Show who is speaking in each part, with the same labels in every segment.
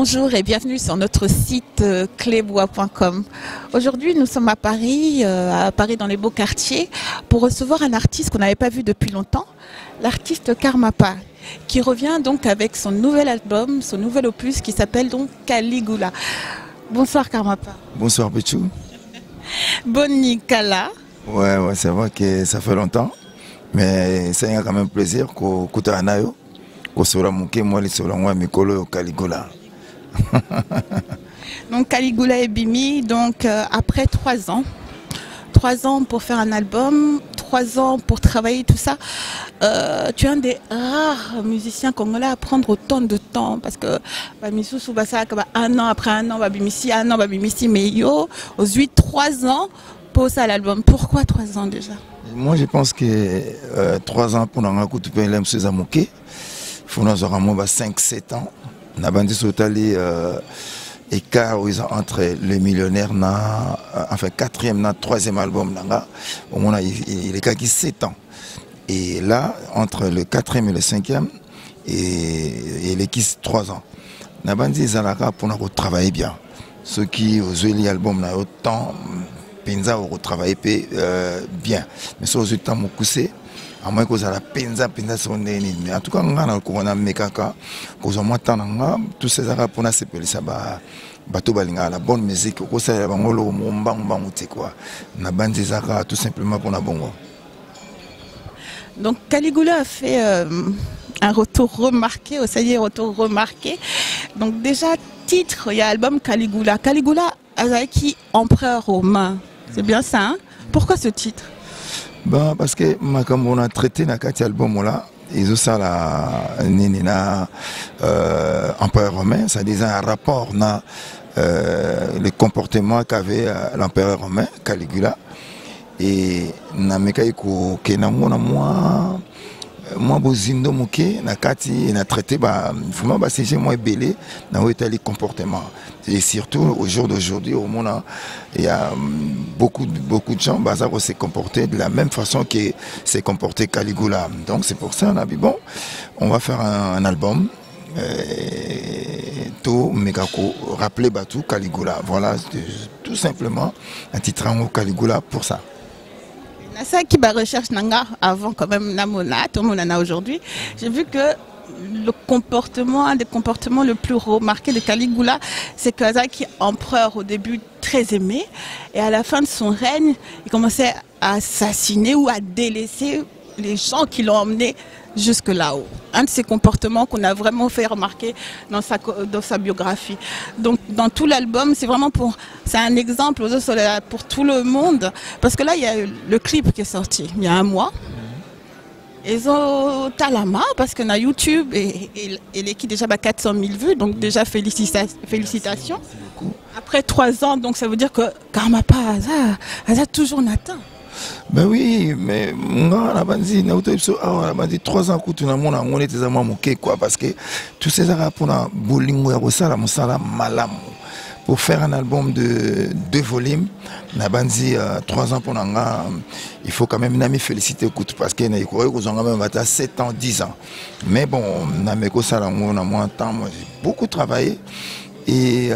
Speaker 1: Bonjour et bienvenue sur notre site clébois.com. Aujourd'hui, nous sommes à Paris dans les beaux quartiers, pour recevoir un artiste qu'on n'avait pas vu depuis longtemps, l'artiste Karmapa, qui revient donc avec son nouvel album, son nouvel opus qui s'appelle donc Caligula. Bonsoir Karmapa.
Speaker 2: Bonsoir Pichou.
Speaker 1: Bonne Kala.
Speaker 2: Ouais, c'est vrai que ça fait longtemps, mais ça a quand même plaisir qu'on anayo, qu'on soit mouké moi les sur moi Mikolo Caligula.
Speaker 1: Donc Caligula et Bimi, donc après 3 ans. 3 ans pour faire un album, 3 ans pour travailler tout ça. Tu es un des rares musiciens congolais à prendre autant de temps parce que Bamisou Bassa, un an après un an, Babimisi, un an, Babimisi, mais yo, aux 3 ans pour ça l'album. Pourquoi 3 ans déjà?
Speaker 2: Moi je pense que 3 ans pour nous couper l'aime ces amouké, il faut nous avoir 5-7 ans. On a bandé sur écart entre les millionnaires, enfin 4e, 3e album, il est qu'à 7 ans. Et là, entre le 4e et le 5e, il est qui 3 ans. On a bandé pour nous travailler bien. Ceux qui ont joué l'album, autant, Penza ont travaillé bien. Mais ceux qui ont poussé, à moins que la penza son mais en tout cas on a mekaka qu'on moi tous ces arabes pour s'appeler ça bateau balinga la bonne musique ko ça bangolo mbang quoi na bandi zaka tout simplement pour na bongo.
Speaker 1: Donc Caligula a fait un retour remarqué, ça y est, retour remarqué. Donc déjà titre, il y a album Caligula Azaki empereur romain. C'est bien ça hein? Pourquoi ce titre?
Speaker 2: Bah parce que comme on a traité dans cet album là, ils ont ça la empereur romain, ça disait un rapport dans le comportement qu'avait l'empereur romain Caligula et na mekaiko ke na moi bozindo moké na kati na traité vraiment c'est moi belé na les comportements et surtout au jour d'aujourd'hui au monde il y a beaucoup de gens qui se comporter de la même façon que s'est comporté Caligula. Donc c'est pour ça on a dit bon on va faire un album tout megako rappeler Batou Caligula, voilà tout simplement un titre en Caligula pour ça.
Speaker 1: Ça qui va recherche nanga avant quand même namona tout le monde en a aujourd'hui. J'ai vu que le comportement, un des comportements le plus remarqué de Caligula, c'est que Azaki empereur au début très aimé et à la fin de son règne, il commençait à assassiner ou à délaisser les gens qui l'ont emmené jusque là-haut. Un de ces comportements qu'on a vraiment fait remarquer dans sa biographie. Donc dans tout l'album, c'est un exemple pour tout le monde. Parce que là, il y a le clip qui est sorti il y a un mois. Ils ont talama parce qu'on a YouTube et l'équipe déjà 400 000 vues. Donc déjà félicitations. Après 3 ans, donc ça veut dire que Karmapa a toujours Nathan.
Speaker 2: Ben oui, mais on a dit 3 ans on était à moqué quoi parce que tous ces arabes pour la bolingo ya malam pour faire un album de 2 volumes, on a dit 3 ans pour nanga, il faut quand même féliciter parce que nous avons même 7 ans, 10 ans. Mais bon, on a moins de temps, moi j'ai beaucoup travaillé et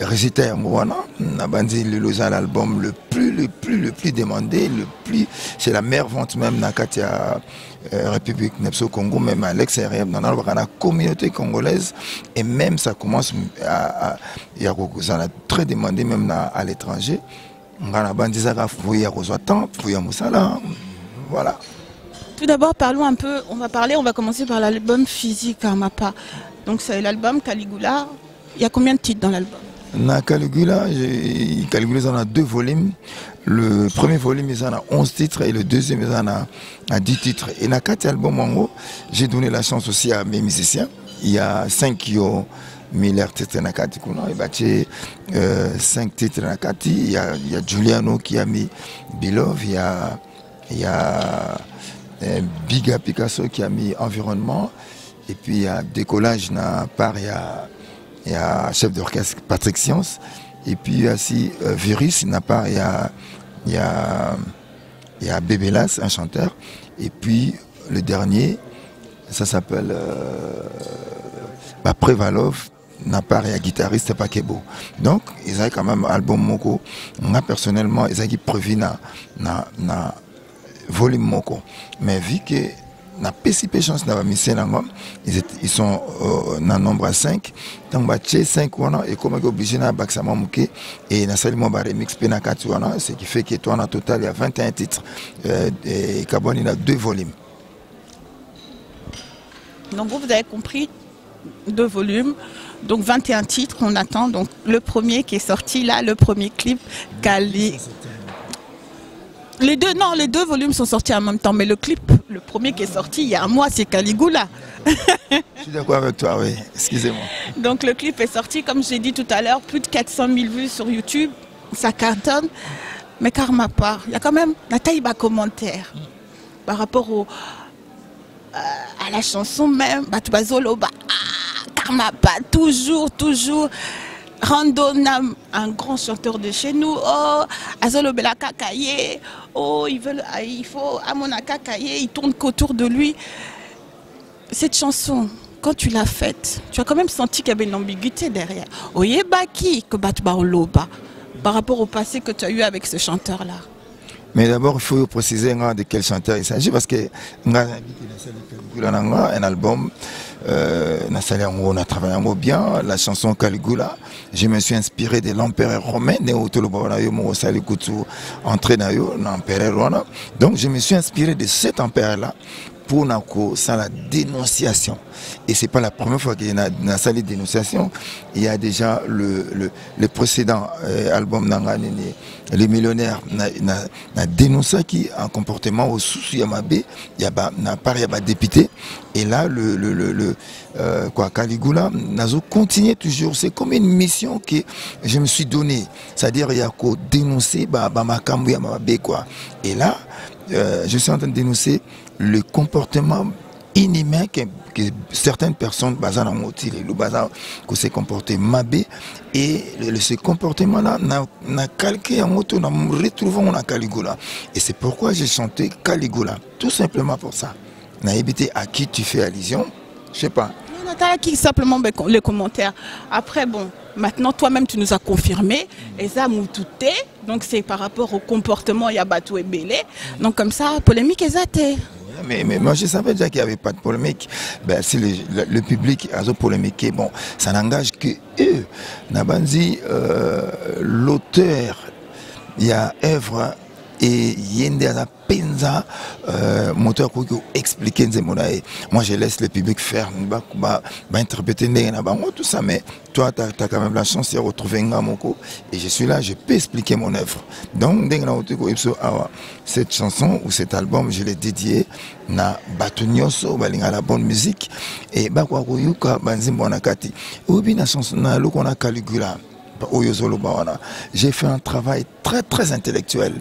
Speaker 2: résultat l'album le plus demandé, c'est la meilleure vente même dans la République du Congo, même à l'extérieur, dans la communauté congolaise, et même ça commence à très demandé même à l'étranger. Voilà.
Speaker 1: Tout d'abord, parlons un peu, on va commencer par l'album physique Karmapa. Donc c'est l'album Caligula. Il y a combien de titres dans l'album?
Speaker 2: Na Caligula, en a 2 volumes. Le premier volume, il en a 11 titres et le deuxième, il en a 10 titres. Et dans 4 albums, j'ai donné la chance aussi à mes musiciens. Il y a 5 qui ont mis leur titre dans 4. Il y a 5 titres dans 4. Il y a Giuliano qui a mis Beloved. Il y a Biga Picasso qui a mis Environnement. Et puis il y a Décollage dans part, il y a chef d'orchestre Patrick Science, et puis aussi Virus, il y a Bébélas, un chanteur, et puis le dernier, ça s'appelle Prévalov, n'a pas un guitariste pas beau. Donc ils ont quand même un album moko. Moi personnellement ils ont prévu na volume moko. Mais vu que na PCP chance na mission ils sont en nombre à 5. Donc bah 5 wana et comme obligé na baksama muke et na seulement ba remix pe na 4 wana, ce qui fait que toi en total il y a 21 titres et Carbone il a 2 volumes.
Speaker 1: Donc vous avez compris, 2 volumes, donc 21 titres on attend. Donc le premier qui est sorti là, le premier clip, Kali. Les deux volumes sont sortis en même temps, mais le clip, le premier qui est sorti il y a un mois, c'est Caligula.
Speaker 2: Je suis d'accord avec toi, oui, excusez-moi.
Speaker 1: Donc le clip est sorti, comme j'ai dit tout à l'heure, plus de 400 000 vues sur YouTube, ça cartonne. Mais car ma part, il y a quand même la taille bas commentaire par rapport à la chanson même, car ma part, toujours. Randonam, un grand chanteur de chez nous, oh, Azolo Belaka Kaye, oh, il faut Amonaka Kaye, il tourne qu'autour de lui. Cette chanson, quand tu l'as faite, tu as quand même senti qu'il y avait une ambiguïté derrière. Oyebaki, que Batba Oloba, par rapport au passé que tu as eu avec ce chanteur-là.
Speaker 2: Mais d'abord, il faut préciser de quel chanteur il s'agit parce que on a un album, on a travaillé bien la chanson Caligula. Je me suis inspiré de l'empereur romain, donc je me suis inspiré de cet empereur-là pour la dénonciation. Et ce n'est pas la première fois qu'il y a une salle de dénonciation. Il y a déjà le précédent album Les Millionnaires n'a dénoncé qui un comportement au sous-Yamabé, il y a député. Et là, Caligula, Nazo continue toujours. C'est comme une mission que je me suis donnée. C'est-à-dire qu'il y a qu'à dénoncer Makambu Yamabé, quoi. Et là, je suis en train de dénoncer le comportement inhumain que certaines personnes que se comporté mabé et ce comportement là n'a calqué en auto nous retrouvons à Caligula et c'est pourquoi j'ai chanté Caligula, tout simplement pour ça. N'a évité à qui tu fais allusion, je sais pas.
Speaker 1: Qui simplement les commentaires. Après bon, maintenant toi-même tu nous as confirmé et ça moutouté, donc c'est par rapport au comportement Yabatou et Belé, donc comme ça polémique exatée.
Speaker 2: Mais moi je savais déjà qu'il n'y avait pas de polémique. Ben, si le public a polémiqué, bon, ça n'engage que eux. Nabanzi, l'auteur, il y a œuvre et Yende a penza moteur pour expliquer moi je laisse le public faire interpréter tout ça, mais toi tu as quand même la chance de retrouver Ngamoko et je suis là, je peux expliquer mon œuvre. Donc cette chanson ou cet album je l'ai dédié na batunyoso balinga la bonne musique et bakwa koyuka banzimbo na kati obi na chanson na lokona Caligula j'ai fait un travail très intellectuel.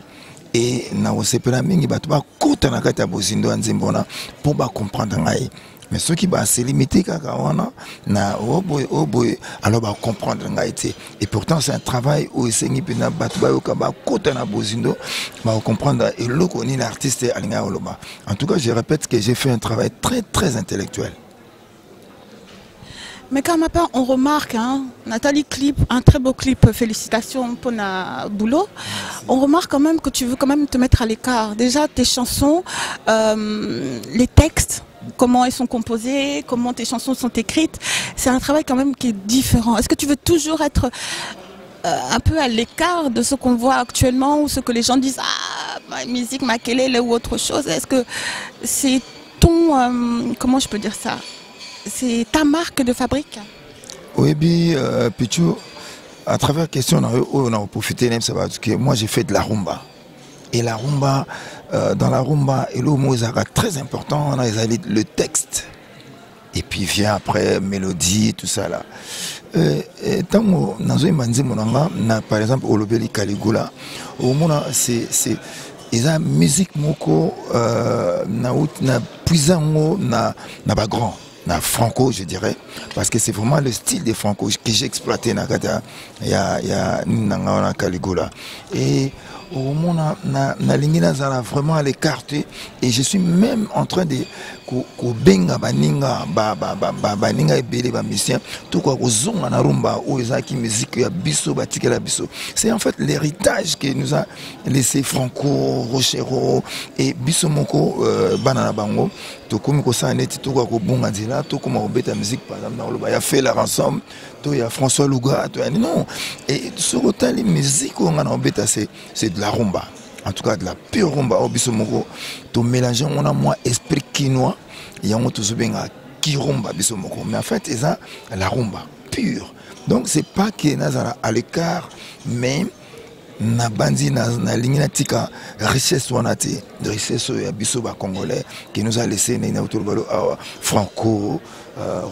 Speaker 2: Et na osepela mingi bato ba kota na kati ya bozindo nzimbona pour ba comprendre ngai, mais ceux qui ba se limiter kaka wana na oboy alors ba comprendre ngai te. Et pourtant c'est un travail où esengi pena bato ba yoka ba kota na bozindo ba comprendre et loko ni l'artiste alinga oloba. En tout cas je répète que j'ai fait un travail très intellectuel.
Speaker 1: Mais quand même, on remarque, hein, Nathalie Clip, un très beau clip, félicitations pour notre boulot. On remarque quand même que tu veux quand même te mettre à l'écart. Déjà, tes chansons, les textes, comment elles sont composées, comment tes chansons sont écrites, c'est un travail quand même qui est différent. Est-ce que tu veux toujours être un peu à l'écart de ce qu'on voit actuellement ou ce que les gens disent, ah, ma musique, ma kelele ou autre chose? Est-ce que c'est ton, comment je peux dire ça? C'est ta marque de fabrique?
Speaker 2: Oui, bien, Pichou, à travers la question, on a profité, que moi j'ai fait de la rumba. Et la rumba, dans la rumba, et le mot est très important, on a le texte. Et puis vient après, mélodie, tout ça là. Tant que, par exemple, au Lobeli Caligula, au moment c'est la musique moko, na puissant, na grand. Franco, je dirais, parce que c'est vraiment le style de Franco que j'ai exploité dans Caligula. Et au monde na lingina zala vraiment à l'écarter et je suis même en train de ko benga baninga baninga ebele ba musicien tout quoi kozonga na rumba ou ezaki musique ya biso batikela biso. C'est en fait l'héritage que nous a laissé Franco Rochero et biso moko banana bango to komi ko sa neti to quoi ko bonga dila to koma obeta musique par exemple na loba ya fait la ransom to ya François Louga to non et sur autant les musiques on a obeta c'est de la rumba. En tout cas de la pure rumba au biso moko to mélanger on a moins esprit quinois et on tout benga kirumba biso moko mais en fait c'est la rumba pure. Donc c'est pas que nazara à l'écart mais na bandi na lingina tika richesse wanati de richesse ya biso ba congolais qui nous a laissé na autour balo Franco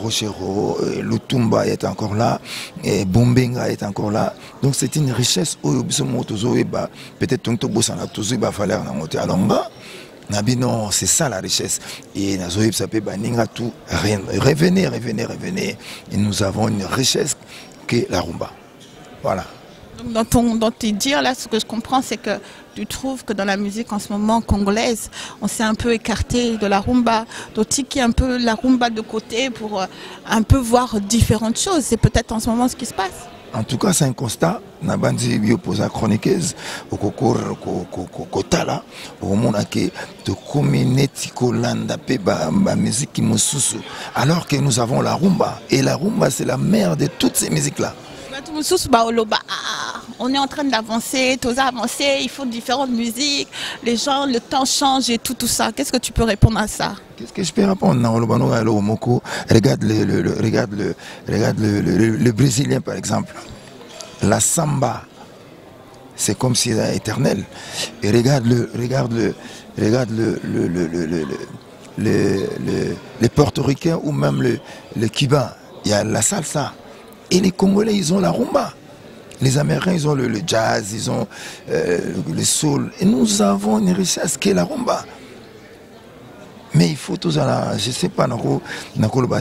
Speaker 2: Rochero Lutumba est encore là et Bombenga est encore là. Donc c'est une richesse au biso motozo ba peut-être tonto bosana tozo ba valeur na moto alonga non, c'est ça la richesse. Et Nazoïb ça peut baninga tout revenez. Et nous avons une richesse qui est la rumba. Voilà.
Speaker 1: Donc dans tes dires là, ce que je comprends, c'est que tu trouves que dans la musique en ce moment congolaise, on s'est un peu écarté de la rumba, qui un peu la rumba de côté pour un peu voir différentes choses. C'est peut-être en ce moment ce qui se passe.
Speaker 2: En tout cas, c'est un constat. Nabandi bioposa chroniqueuse au concours kotala au monde que de communauté kolanda pe ba musique qui mususu alors que nous avons la rumba et la rumba c'est la mère de toutes ces musiques là.
Speaker 1: On est en train d'avancer, il faut différentes musiques, les gens, le temps change et tout ça. Qu'est-ce que tu peux répondre à ça?
Speaker 2: Qu'est-ce que je peux répondre? Regarde le Brésilien par exemple. La samba, c'est comme si c'était éternel. Et regarde les portoricains ou même le cubain. Il y a la salsa. Et les Congolais, ils ont la rumba. Les Américains, ils ont le jazz, ils ont le soul. Et nous avons une richesse qui est la rumba. Mais il faut tous à la, je ne sais pas,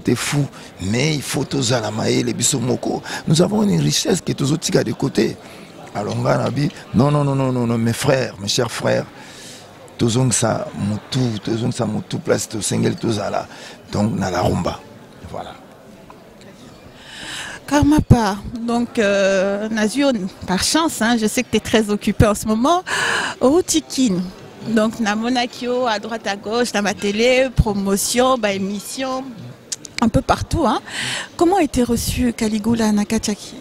Speaker 2: c'est fou, mais il faut tous à la maïe, les bisomoko. Nous avons une richesse qui est tous autres de côté. Alors, on a dit, non, mes frères, mes chers frères, tous ont ça, tout place, tout single, tous à la. Donc, on a la rumba. Voilà.
Speaker 1: Karmapa, donc Nazio, par chance, hein, je sais que tu es très occupé en ce moment, Routikin, donc na Monakio, à droite à gauche, dans ma télé, promotion, émission, un peu partout. Hein. Comment a été reçu Caligula Nakachaki?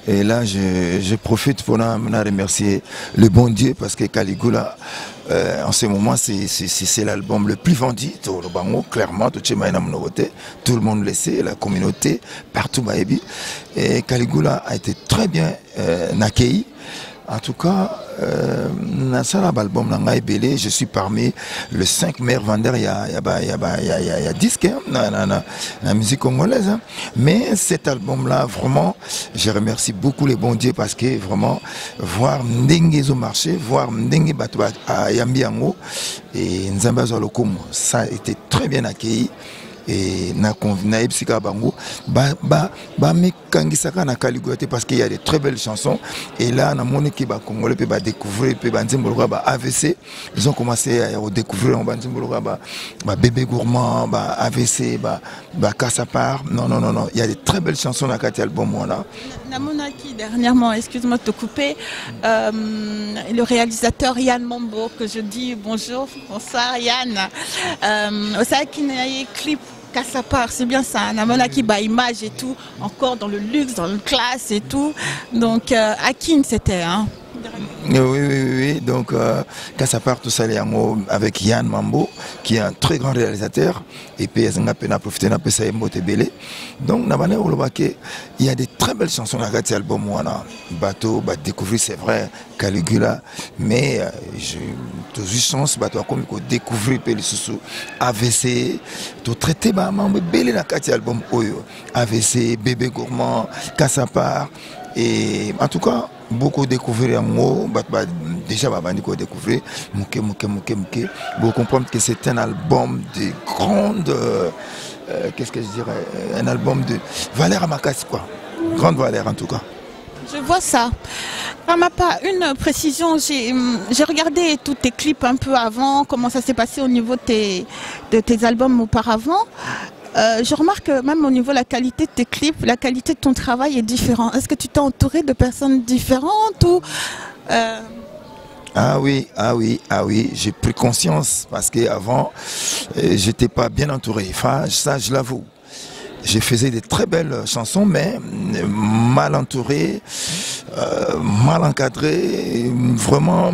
Speaker 2: Et là, je profite pour remercier le bon Dieu parce que Caligula, en ce moment, c'est l'album le plus vendu. Clairement, tout le monde le sait, la communauté, partout. Et Caligula a été très bien accueilli. En tout cas, je suis parmi les 5 meilleurs vendeurs. Il y a 10 la musique congolaise. Hein. Mais cet album-là, vraiment, je remercie beaucoup les bons dieux parce que vraiment, voir Ndengezo marché, voir Ndenge Batwa à Yambiango et Nzamba Lokomo, ça a été très bien accueilli. Et na ipsika bango me kangisaka na Caligula parce qu'il y a des très belles chansons et là na moni ki ba congolais pe ba découvrir pe ba nzimbolora ba AVC, ils ont commencé à découvrir ba nzimbolora ba bébé gourmand ba AVC ba Kassapar. Non, il y a des très belles chansons dans cet album là.
Speaker 1: Namonaki dernièrement, excuse-moi de te couper, le réalisateur Yann Mambo que je dis bonsoir Yann, Osaki Naye clip Kassapar, c'est bien ça, Namonaki ba image et tout, encore dans le luxe, dans le classe et tout, donc Akin c'était hein.
Speaker 2: Oui. Donc, Kassapar, tout ça, avec Yann Mambo, qui est un très grand réalisateur, et puis il a profité de ça. Donc, il y a des très belles chansons dans cet album. Bateau, découvrir, c'est vrai, Caligula, mais j'ai eu chance de découvrir les sous AVC, de traiter cet album AVC, Bébé Gourmand, Kassapar, et en tout cas, beaucoup découvrir un mot, déjà découvrir, vous comprendre que c'est un album de grande, qu'est-ce que je dirais, un album de valeur à ma casse quoi, grande valeur en tout cas.
Speaker 1: Je vois ça. Pas une précision, j'ai regardé tous tes clips un peu avant, comment ça s'est passé au niveau de tes albums auparavant. Je remarque que même au niveau de la qualité de tes clips, la qualité de ton travail est différente. Est-ce que tu t'es entouré de personnes différentes ou
Speaker 2: Ah oui, ah oui, ah oui, j'ai pris conscience parce qu'avant, j'étais pas bien entouré. Enfin, ça, je l'avoue. Je faisais des très belles chansons, mais mal entouré, mal encadré, vraiment.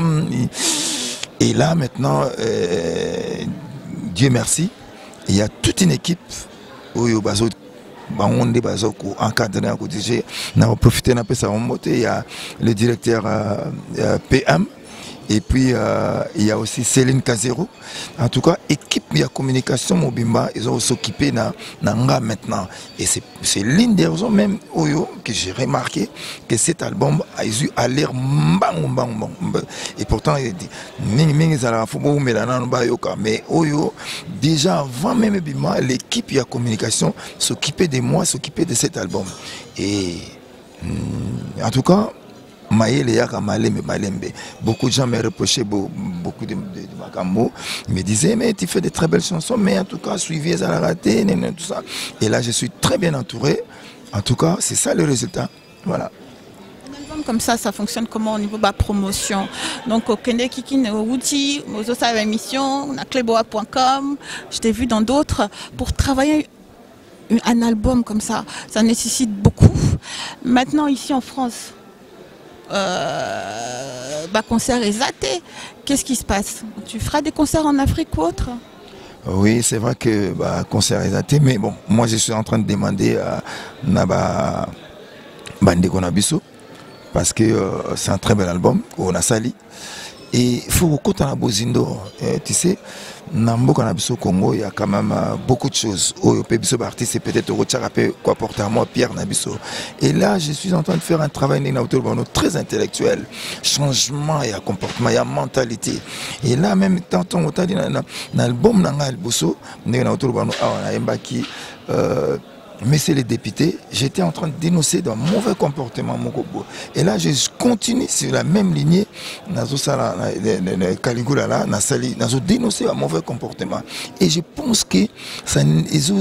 Speaker 2: Et là, maintenant, Dieu merci, il y a toute une équipe où il y a encadré, on a profité d'un peu ça, il y a le directeur PM. Et puis, il y a aussi Céline Kazero. En tout cas, équipe de communication Mobimba, ils ont s'occupé de Nanga maintenant. Et c'est l'une des raisons même que j'ai remarqué que cet album a l'air bang. Et pourtant, il dit, mais déjà avant même Bimba, l'équipe de communication s'occupait de moi, s'occupait de cet album. Et en tout cas, beaucoup de gens me reprochaient beaucoup de Makambo. Ils me disaient, mais tu fais de très belles chansons, mais en tout cas, suivi à raté, tout ça. Et là, je suis très bien entouré. En tout cas, c'est ça le résultat. Voilà.
Speaker 1: Un album comme ça fonctionne comment au niveau de la promotion? Donc, au Kende Kikin, au Wuti, aux autres émissions, on a cleboa.com, je t'ai vu dans d'autres, pour travailler un album comme ça nécessite beaucoup. Maintenant, ici en France, concert est zaté. Qu'est-ce qui se passe? Tu feras des concerts en Afrique ou autre?
Speaker 2: Oui, c'est vrai que concert est zaté, mais bon, moi je suis en train de demander à Naba Bande Konabiso parce que c'est un très bel album qu'on a sali. Et il faut qu'on ait Bozindo, tu sais, Nambo Kanabiso Congo, il y a quand même beaucoup de choses. Au Pébiso Barti, c'est peut-être au Tcharapé quoi porter à moi, Pierre Nabiso. Et là, je suis en train de faire un travail très intellectuel. Changement, il y a comportement, il y a mentalité. Et là, même tant on t'a dit dans l'album Nangal Bosso, Messieurs les députés, j'étais en train de dénoncer d'un mauvais comportement Mokobo. Et là, je continue sur la même lignée. Caligula j'ai dénoncé un mauvais comportement. Et je pense que ça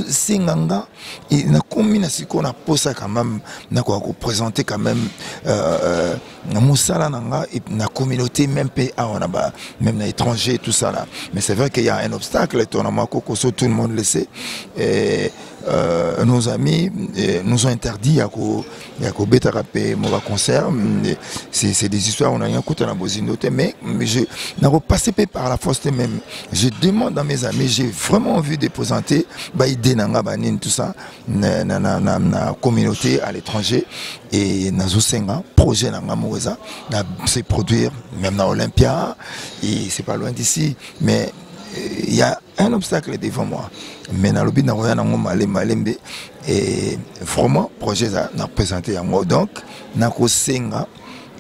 Speaker 2: c'est nganga et na commune qu'on a posé quand même, na quoi représenter quand même Moussala nanga et na communauté même même na étranger tout ça là. Mais c'est vrai qu'il y a un obstacle. Tout le monde le sait. Nos amis nous ont interdit à Betarapé mon concert. C'est des histoires on a rien écouté dans Bozinote, mais je n'ai pas passé par la force même. Je demande à mes amis, j'ai vraiment envie de présenter tout ça na communauté à l'étranger et nazo senga projet nanga moza c'est produire même dans Olympia et c'est pas loin d'ici, mais il y a un obstacle devant moi. Mais dans le but malembe et vraiment projet n'a présenté à moi donc na ko senga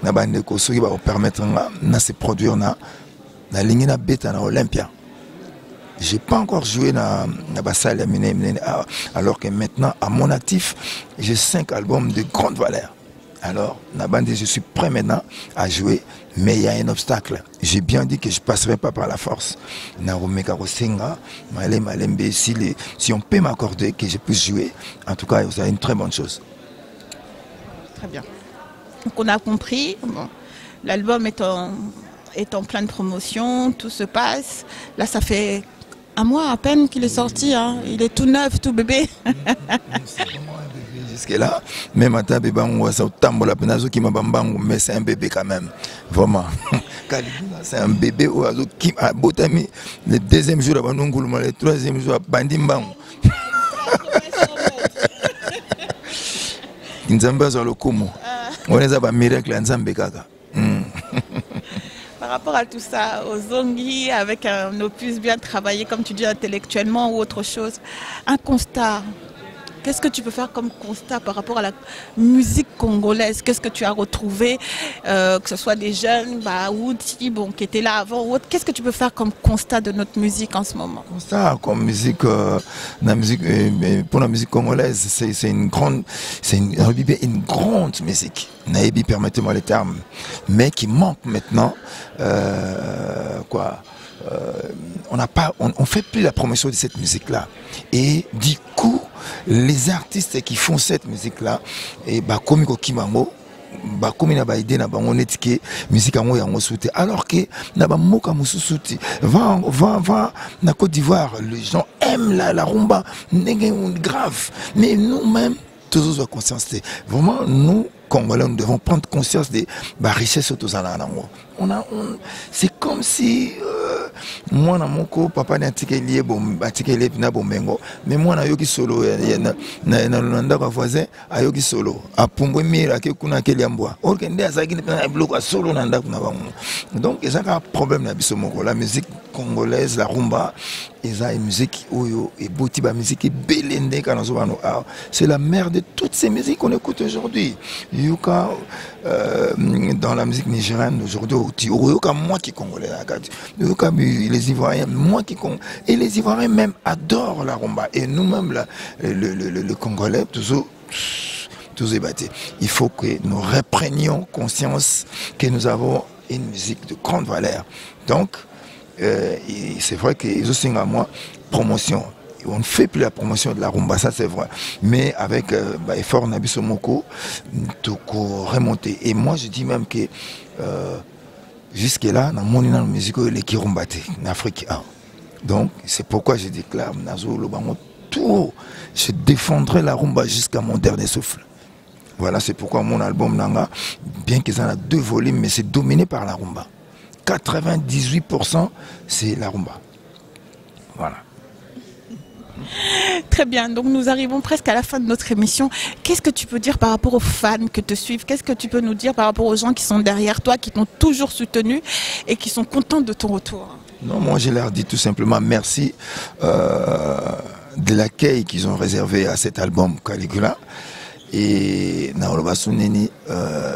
Speaker 2: na bande ko soki ba permettre na se produire na ligne na beta na Olympia. J'ai pas encore joué dans la salle alors que maintenant à mon actif j'ai 5 albums de grande valeur. Alors, je suis prêt maintenant à jouer, mais il y a un obstacle. J'ai bien dit que je ne passerai pas par la force. Si on peut m'accorder que je puisse jouer, en tout cas, c'est une très bonne chose.
Speaker 1: Très bien. Donc on a compris, bon, l'album est en pleine promotion, tout se passe. Là, ça fait un mois à peine qu'il est sorti, hein. Il est tout neuf, tout bébé.
Speaker 2: Jusque-là, même à ta bébé, mais c'est un bébé quand même, vraiment. C'est un bébé qui a botami le deuxième jour à Banunguluma, le troisième jour à Bandimbang. Nzamba sur le Kumu. On est à miracle à Nzambekaka.
Speaker 1: Par rapport à tout ça, aux Zongi, avec un opus bien travaillé, comme tu dis, intellectuellement ou autre chose, un constat. Qu'est-ce que tu peux faire comme constat par rapport à la musique congolaise? Qu'est-ce que tu as retrouvé, que ce soit des jeunes, Woody, bon, qui étaient là avant ou autre? Qu'est-ce que tu peux faire comme constat de notre musique en ce moment?
Speaker 2: Constat comme musique, pour la musique congolaise, c'est une grande musique. Naïbi, permettez-moi les termes, mais qui manque maintenant. On fait plus la promotion de cette musique-là. Et du coup, les artistes qui font cette musique-là, et comme Kimango, bakomi na baide na bango netike musique yango yango souté alors que na ba moka mususuti va na Côte d'Ivoire, les gens aiment la rumba grave, mais nous-mêmes tous avons conscience. Vraiment, nous Congolais, nous devons prendre conscience de la richesse de tout ça. C'est comme si moi, mon papa n'a pas lié na bombengo, mais moi, na yogi solo, na voisin, a yogi solo, a pumbo mira ke kuna ke liamboa. Orkende azagi na bloc solo na ndak na bango. Donc, il y a un problème na biso moko. La musique congolaise, la rumba, il y a une musique oyo et bouti ba musique belende kanazobano. C'est la mère de toutes ces musiques qu'on écoute aujourd'hui. Yuka dans la musique nigérienne aujourd'hui, Yuka moi qui congolais, Yuka les Ivoiriens, moi qui congolais, et les Ivoiriens même adorent la rumba et nous-mêmes le Congolais toujours ébattés. Il faut que nous reprenions conscience que nous avons une musique de grande valeur. Donc c'est vrai que ils aussi à moi promotion. On ne fait plus la promotion de la rumba, ça c'est vrai. Mais avec effort Nabiso Moko, tout remonter. Et moi je dis même que jusque-là, dans mon musique, il est rumbaté en Afrique 1. Donc c'est pourquoi je déclare, tout, je défendrai la rumba jusqu'à mon dernier souffle. Voilà, c'est pourquoi mon album Nanga, bien qu'il en a 2 volumes, mais c'est dominé par la rumba. 98% c'est la rumba. Voilà.
Speaker 1: Très bien, donc nous arrivons presque à la fin de notre émission. Qu'est-ce que tu peux dire par rapport aux fans que te suivent? Qu'est-ce que tu peux nous dire par rapport aux gens qui sont derrière toi, qui t'ont toujours soutenu et qui sont contents de ton retour?
Speaker 2: Non, moi je leur dis tout simplement merci de l'accueil qu'ils ont réservé à cet album Caligula. Et Naolobasuneni,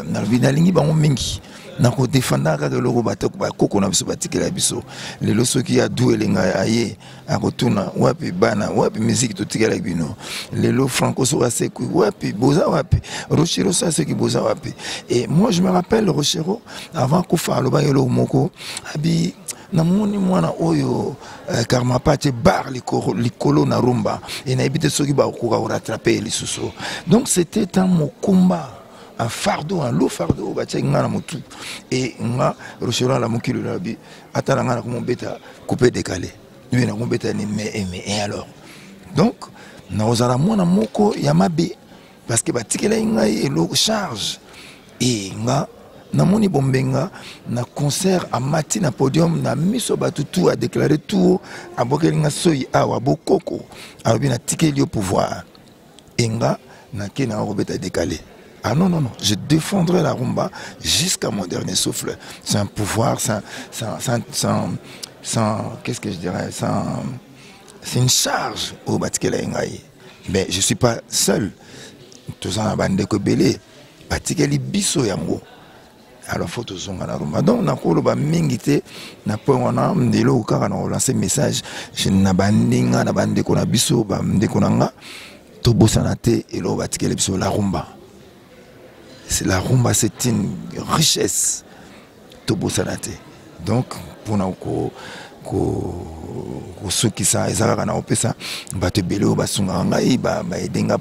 Speaker 2: Nalvinalingi Bamomingi. Nako défendre ka loko batok ba koko na biso batikela biso lelo soki ya duelenga aye akotuna wapi bana wapi musique to tikela bino lelo Franco Soraseku wapi boza wapi Rochero Saseki boza wapi. Et moi je me rappelle Rochero avant kufa lo ba yelo moko abi namoni mwana oyo karma pate bar likolo na rumba et na ebite soki ba ko rattraper lisusu. Donc c'était un mokumba, un fardeau, un lourd fardeau, et nga Rochero la mokilo la bi atalanga na ko beta coupé décalé lui na ko beta ni mais et alors donc na ozala mwana moko ya mabe parce que batikela ngai elo charge et nga namoni bombenga na concert à mati na podium na miso batutu a déclaré tout a bokelinga soyi awa bokoko alobi na tikeli au pouvoir et nga na kena robeta décalé. Ah non, je défendrai la rumba jusqu'à mon dernier souffle. C'est un pouvoir, qu'est-ce que je dirais, c'est une charge au Batikela Ngaï. Mais je ne suis pas seul. Tout ça, la bande de Kobélé, Batikeli Bisso Yango. Alors, il faut tout ça la rumba. Donc, on a encore le mingité, on a pas lancé message, je n'ai pas de bande de Konabisso, de Konanga, Tobo Sanate et le Batikeli Bisso, la rumba. C'est la rumba, c'est une richesse. Tobo Sanate. Donc, pour nous, ceux qui sont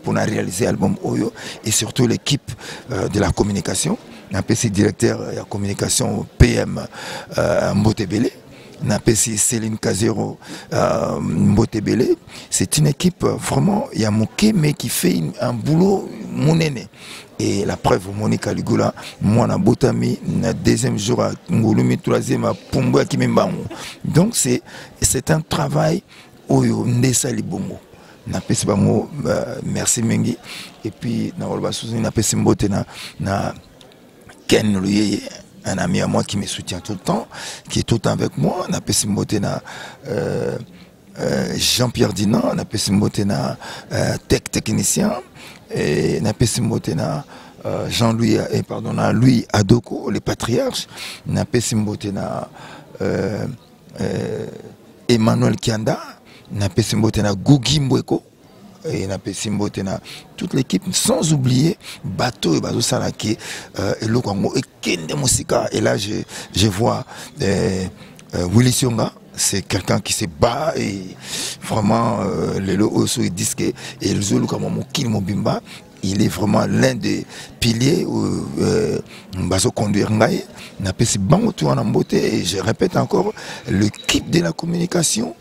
Speaker 2: pour réaliser l'album Oyo et surtout l'équipe de la communication, un PC directeur de la communication PM Mbotebele. Napesi Céline Kazero Mbotebele, c'est une équipe vraiment Yamoké mais qui fait un boulot monene. Et la preuve, Monique Caligula, moi na Botami, na 2e jour à Ngolumi, 3e à Pumbo Kimembango. Donc c'est un travail Oyo Ndesa Libongo. Napesi bango merci Mengi et puis na Olba Suzni napesi Mbote na Ken Luyeye, un ami à moi qui me soutient tout le temps, qui est tout le temps avec moi. On a pu na Jean-Pierre Dinan, on a pu na technicien, et on a pu na Jean-Louis et pardon na Louis Adoko les patriarches na pesimbote na Emmanuel Kianda na pesimbote na Gugi Mbweko et na pesimbote na toute l'équipe sans oublier bateau et bateau salaki et le Congo et kende musika et là je vois Willy Sionga. C'est quelqu'un qui se bat et vraiment les lots ils disent que il est vraiment l'un des piliers où Baso conduire Ngaï n'a pas si bon tout en beauté et je répète encore l'équipe de la communication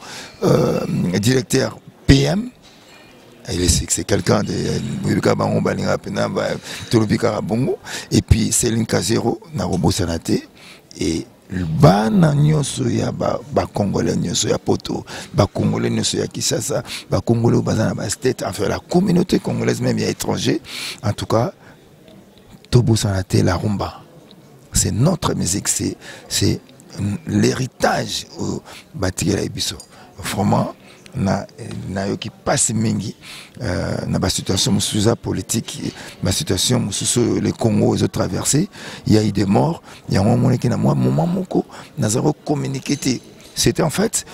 Speaker 2: directeur PM c'est quelqu'un de et puis Céline Kazero na Robo Sanate et bana nyonso ya ba congolais nyonso ya poto ba congolais nyonso ya Kinshasa ba congolais bazana ba state enfin la communauté congolaise même ya étranger en tout cas Tobo Sanate la rumba c'est notre musique c'est l'héritage au Batigela Ibiso vraiment na yoki passe mingi na ba situation musuza politique ma situation mususu le Congo ils ont traversé il y a eu des morts il y a un moment qui na moi moment moko na zéro communiqué c'était en fait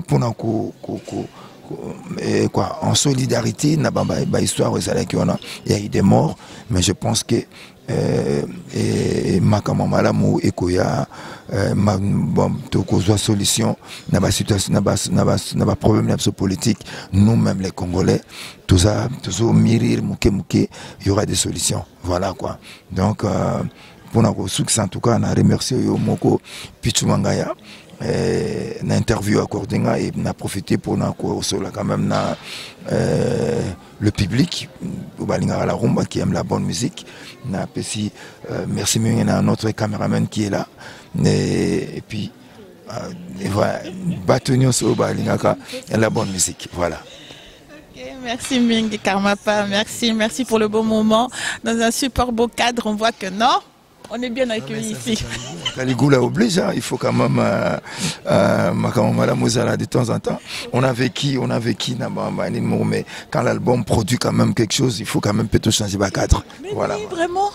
Speaker 2: pour na quoi en solidarité na ba histoire aux qui on a il y a eu des morts mais je pense que makama malamu ekoya bon tokozwa solution na ba situation na ba problème politique nous même les Congolais tout ça mirir muke il y aura des solutions voilà quoi donc pour na succès en tout cas on a remercié yo moko Pichumangaya na interview accordé et n'a profité pour na quand même na le public la rumba qui aime la bonne musique na pesi merci à notre caméraman qui est là et puis voilà Batonio so balingaka la bonne musique voilà.
Speaker 1: Merci Mingi Karmapa, merci pour le beau moment dans un super beau cadre. On voit que non, on est bien accueillis ici.
Speaker 2: Caligula oblige, hein, il faut quand même de temps en temps. On a vécu, mais quand l'album produit quand même quelque chose, il faut quand même peut-être changer de cadre.
Speaker 1: Mais voilà. Oui, vraiment.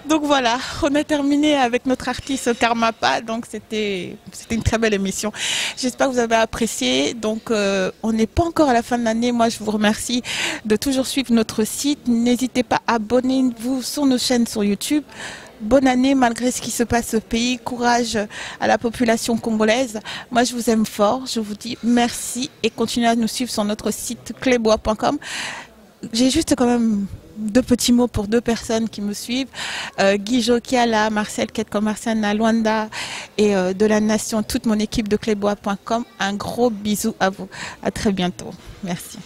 Speaker 1: Donc voilà, on a terminé avec notre artiste Karmapa. Donc c'était une très belle émission. J'espère que vous avez apprécié. Donc on n'est pas encore à la fin de l'année. Moi, je vous remercie de toujours suivre notre site. N'hésitez pas à abonnez-vous sur nos chaînes sur YouTube. Bonne année malgré ce qui se passe au pays. Courage à la population congolaise. Moi, je vous aime fort. Je vous dis merci et continuez à nous suivre sur notre site clebois.com. J'ai juste quand même deux petits mots pour deux personnes qui me suivent. Guy Jokiala, Marcel Quête Commercial, Nalwanda et de la Nation, toute mon équipe de clebois.com. Un gros bisou à vous. À très bientôt. Merci.